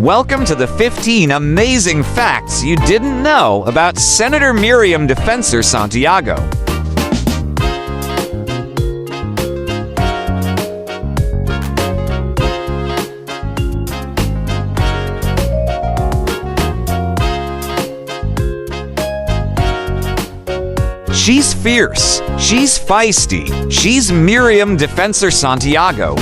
Welcome to the 15 amazing facts you didn't know about Senator Miriam Defensor-Santiago. She's fierce, she's feisty, she's Miriam Defensor-Santiago.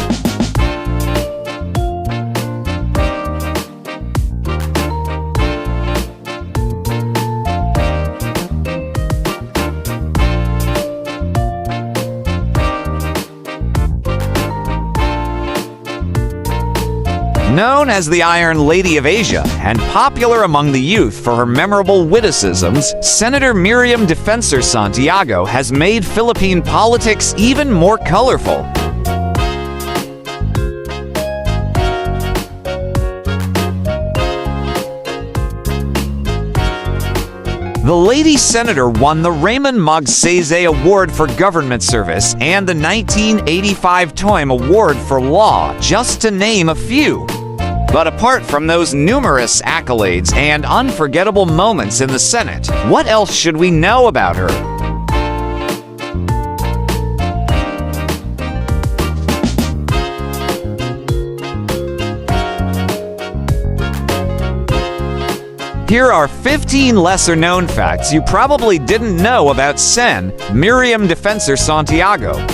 Known as the Iron Lady of Asia and popular among the youth for her memorable witticisms, Senator Miriam Defensor-Santiago has made Philippine politics even more colorful. The Lady Senator won the Raymond Magsaysay Award for Government Service and the 1985 Toym Award for Law, just to name a few. But apart from those numerous accolades and unforgettable moments in the Senate, what else should we know about her? Here are 15 lesser-known facts you probably didn't know about Sen. Miriam Defensor-Santiago.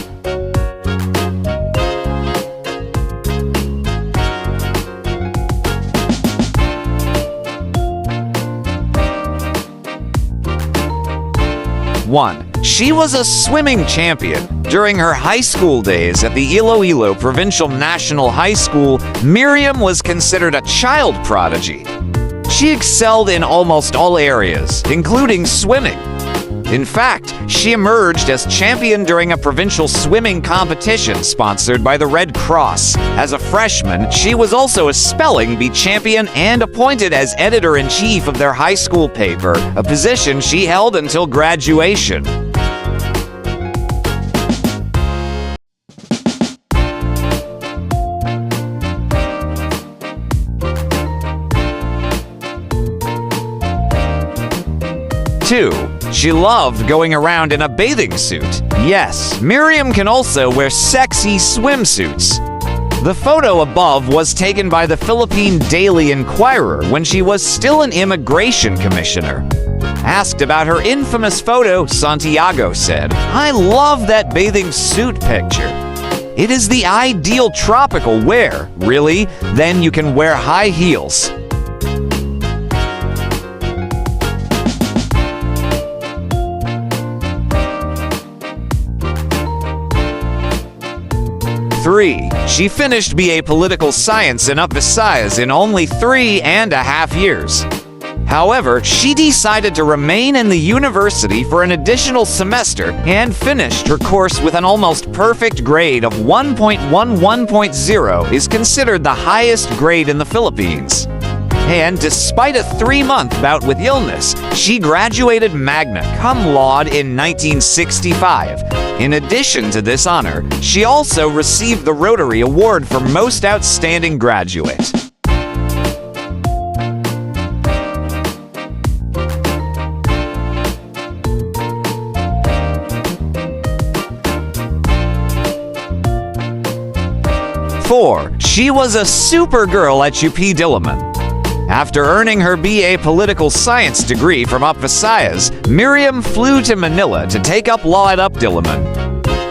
One, she was a swimming champion. During her high school days at the Iloilo Provincial National High School, Miriam was considered a child prodigy. She excelled in almost all areas, including swimming. In fact, she emerged as champion during a provincial swimming competition sponsored by the Red Cross. As a freshman, she was also a spelling bee champion and appointed as editor-in-chief of their high school paper, a position she held until graduation. Two, she loved going around in a bathing suit. Yes, Miriam can also wear sexy swimsuits. The photo above was taken by the Philippine Daily Inquirer when she was still an immigration commissioner. Asked about her infamous photo, Santiago said, "I love that bathing suit picture. It is the ideal tropical wear. Really? Then you can wear high heels." Three, she finished BA Political Science in Visayas in only 3.5 years. However, she decided to remain in the university for an additional semester and finished her course with an almost perfect grade of 1.11.0, is considered the highest grade in the Philippines. And despite a 3-month bout with illness, she graduated magna cum laude in 1965. In addition to this honor, she also received the Rotary Award for Most Outstanding Graduate. Four, she was a super girl at UP Diliman. After earning her BA Political Science degree from Visayas, Miriam flew to Manila to take up law at Diliman.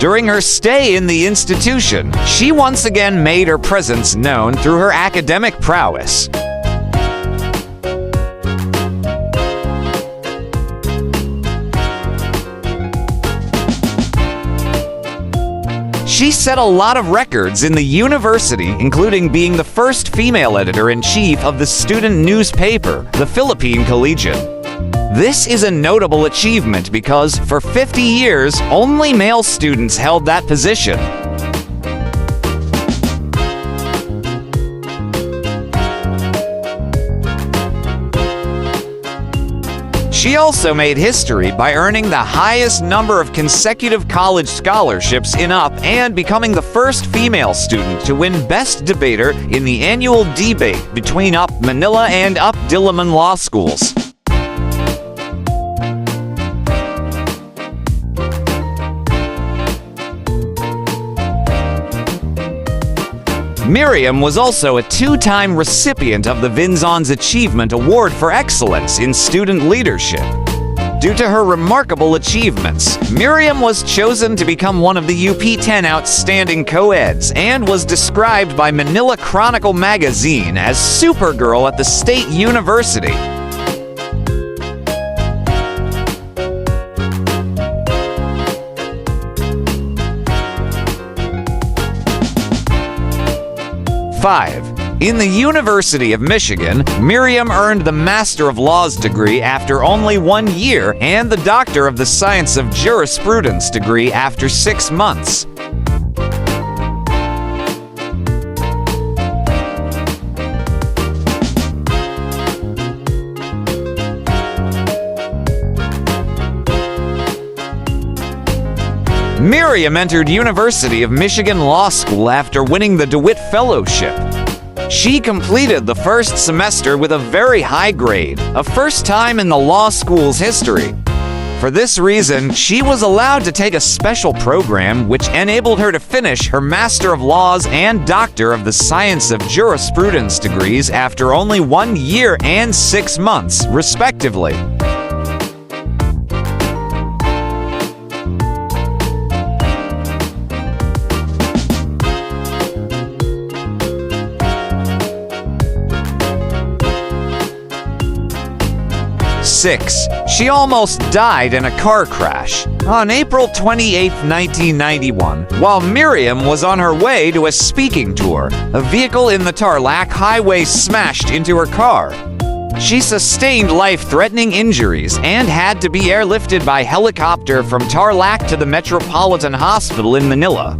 During her stay in the institution, she once again made her presence known through her academic prowess. She set a lot of records in the university, including being the first female editor-in-chief of the student newspaper, the Philippine Collegian. This is a notable achievement because, for 50 years, only male students held that position. She also made history by earning the highest number of consecutive college scholarships in UP and becoming the first female student to win Best Debater in the annual debate between UP Manila and UP Diliman Law Schools. Miriam was also a two-time recipient of the Vinzons Achievement Award for Excellence in Student Leadership. Due to her remarkable achievements, Miriam was chosen to become one of the UP 10 Outstanding Co-Eds and was described by Manila Chronicle magazine as Supergirl at the State University. In the University of Michigan, Miriam earned the Master of Laws degree after only 1 year and the Doctor of the Science of Jurisprudence degree after 6 months. Miriam entered University of Michigan Law School after winning the DeWitt Fellowship. She completed the first semester with a very high grade, a first time in the law school's history. For this reason, she was allowed to take a special program which enabled her to finish her Master of Laws and Doctor of the Science of Jurisprudence degrees after only 1 year and 6 months, respectively. She almost died in a car crash. On April 28, 1991, while Miriam was on her way to a speaking tour, a vehicle in the Tarlac Highway smashed into her car. She sustained life-threatening injuries and had to be airlifted by helicopter from Tarlac to the Metropolitan Hospital in Manila.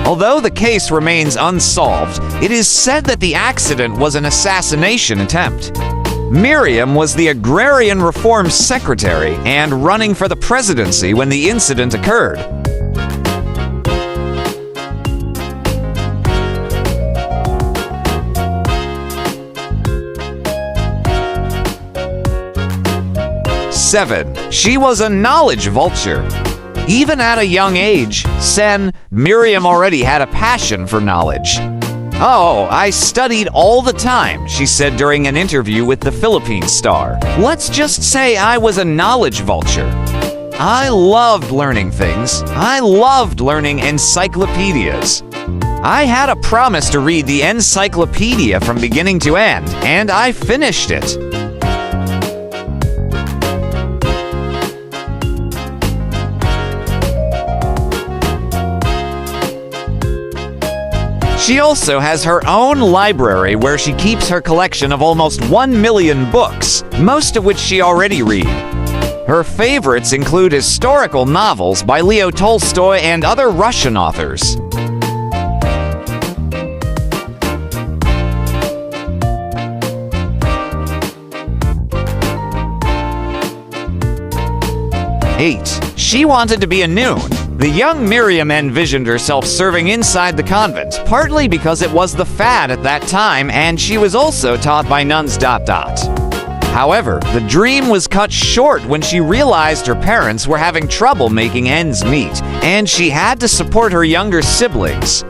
Although the case remains unsolved, it is said that the accident was an assassination attempt. Miriam was the Agrarian Reform Secretary and running for the presidency when the incident occurred. She was a knowledge vulture. Even at a young age, Miriam already had a passion for knowledge. "Oh, I studied all the time," she said during an interview with the Philippine Star. "Let's just say I was a knowledge vulture. I loved learning things. I loved learning encyclopedias. I had a promise to read the encyclopedia from beginning to end, and I finished it." She also has her own library where she keeps her collection of almost 1 million books, most of which she already read. Her favorites include historical novels by Leo Tolstoy and other Russian authors. She wanted to be a nun. The young Miriam envisioned herself serving inside the convent, partly because it was the fad at that time and she was also taught by nuns. However, the dream was cut short when she realized her parents were having trouble making ends meet, and she had to support her younger siblings.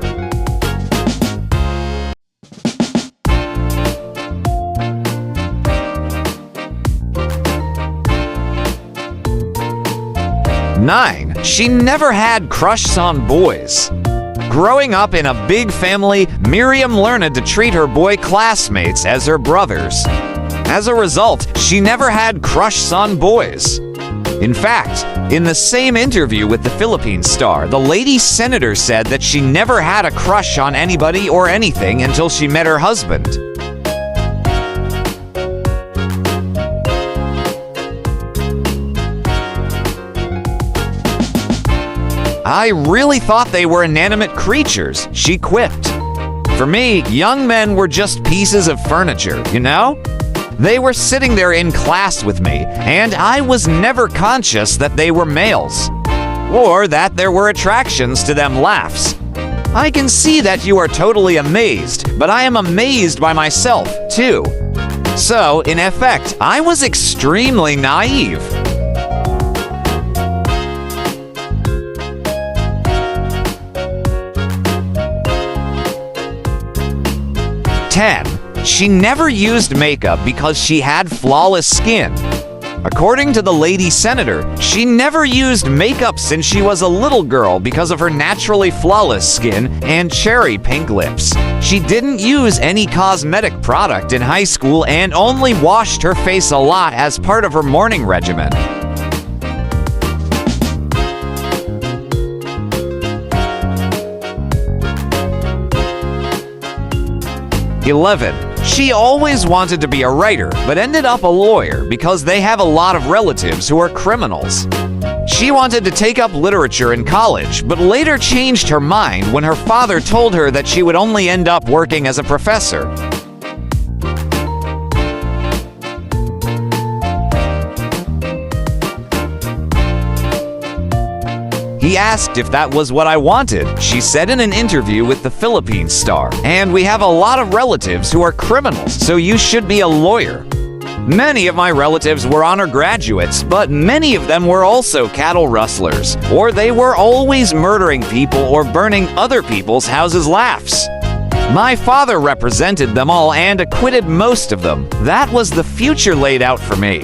She never had crushes on boys. Growing up in a big family, Miriam learned to treat her boy classmates as her brothers. As a result, she never had crushes on boys. In fact, in the same interview with the Philippine Star, the lady senator said that she never had a crush on anybody or anything until she met her husband. "I really thought they were inanimate creatures," she quipped. "For me, young men were just pieces of furniture, you know? They were sitting there in class with me, and I was never conscious that they were males, or that there were attractions to them laughs. I can see that you are totally amazed, but I am amazed by myself, too. So, in effect, I was extremely naive. 10. She never used makeup because she had flawless skin. According to the lady senator, she never used makeup since she was a little girl because of her naturally flawless skin and cherry pink lips. She didn't use any cosmetic product in high school and only washed her face a lot as part of her morning regimen. 11. She always wanted to be a writer, but ended up a lawyer because they have a lot of relatives who are criminals. She wanted to take up literature in college, but later changed her mind when her father told her that she would only end up working as a professor. He asked if that was what I wanted. She said in an interview with the Philippine Star, "And we have a lot of relatives who are criminals, so you should be a lawyer." Many of my relatives were honor graduates, but many of them were also cattle rustlers, or they were always murdering people or burning other people's houses laughs. My father represented them all and acquitted most of them. That was the future laid out for me.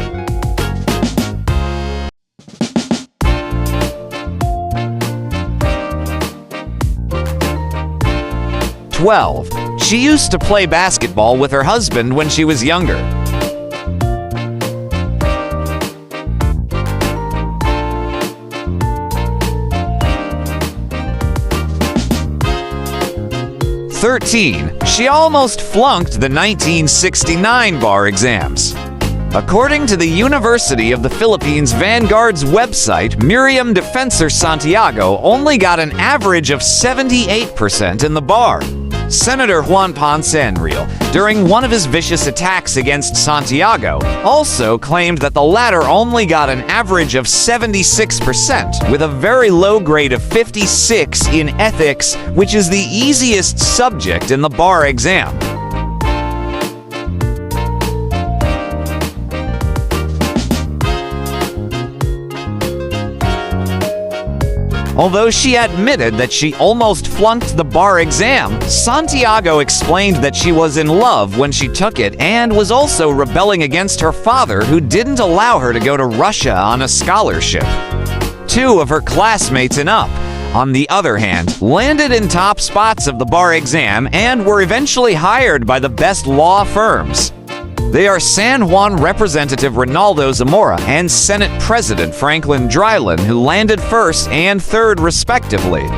12. She used to play basketball with her husband when she was younger. She almost flunked the 1969 bar exams. According to the University of the Philippines Vanguard's website, Miriam Defensor-Santiago only got an average of 78% in the bar. Senator Juan Ponce Enrile, during one of his vicious attacks against Santiago, also claimed that the latter only got an average of 76%, with a very low grade of 56 in ethics, which is the easiest subject in the bar exam. Although she admitted that she almost flunked the bar exam, Santiago explained that she was in love when she took it and was also rebelling against her father, who didn't allow her to go to Russia on a scholarship. 2 of her classmates and up, on the other hand, landed in top spots of the bar exam and were eventually hired by the best law firms. They are San Juan Representative Ronaldo Zamora and Senate President Franklin Dryland, who landed first and third respectively.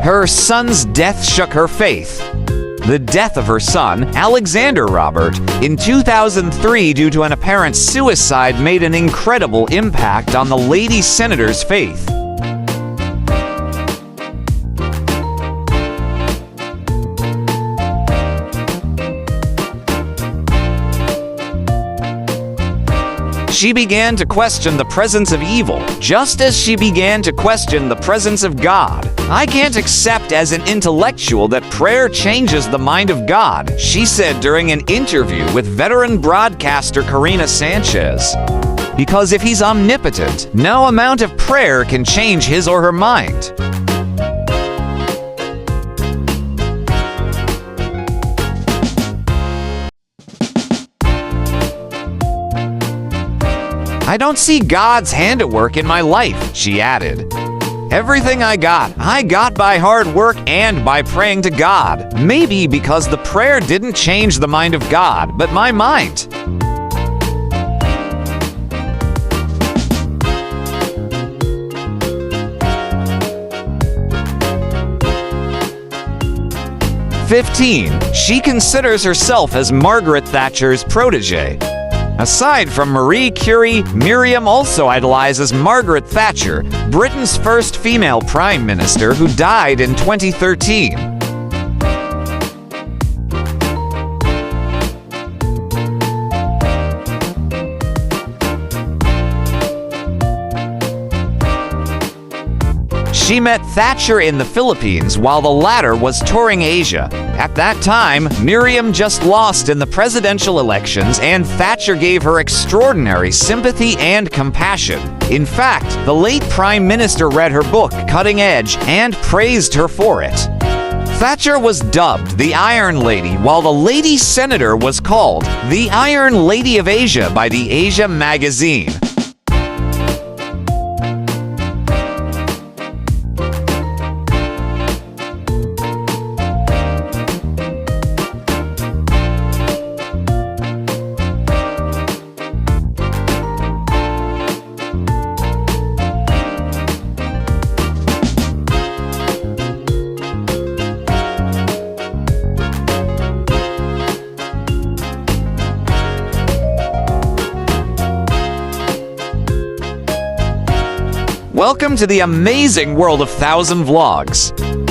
Her son's death shook her faith. The death of her son, Alexander Robert, in 2003 due to an apparent suicide made an incredible impact on the lady senator's faith. She began to question the presence of evil, just as she began to question the presence of God. "I can't accept as an intellectual that prayer changes the mind of God," she said during an interview with veteran broadcaster Karina Sanchez. "Because if he's omnipotent, no amount of prayer can change his or her mind." "I don't see God's hand at work in my life," she added. "Everything I got by hard work and by praying to God. Maybe because the prayer didn't change the mind of God, but my mind." She considers herself as Margaret Thatcher's protege. Aside from Marie Curie, Miriam also idolizes Margaret Thatcher, Britain's first female prime minister who died in 2013. She met Thatcher in the Philippines while the latter was touring Asia. At that time, Miriam just lost in the presidential elections, and Thatcher gave her extraordinary sympathy and compassion. In fact, the late Prime Minister read her book, Cutting Edge, and praised her for it. Thatcher was dubbed the Iron Lady, while the Lady Senator was called the Iron Lady of Asia by the Asia magazine. Welcome to the amazing world of 1000 Vlogs.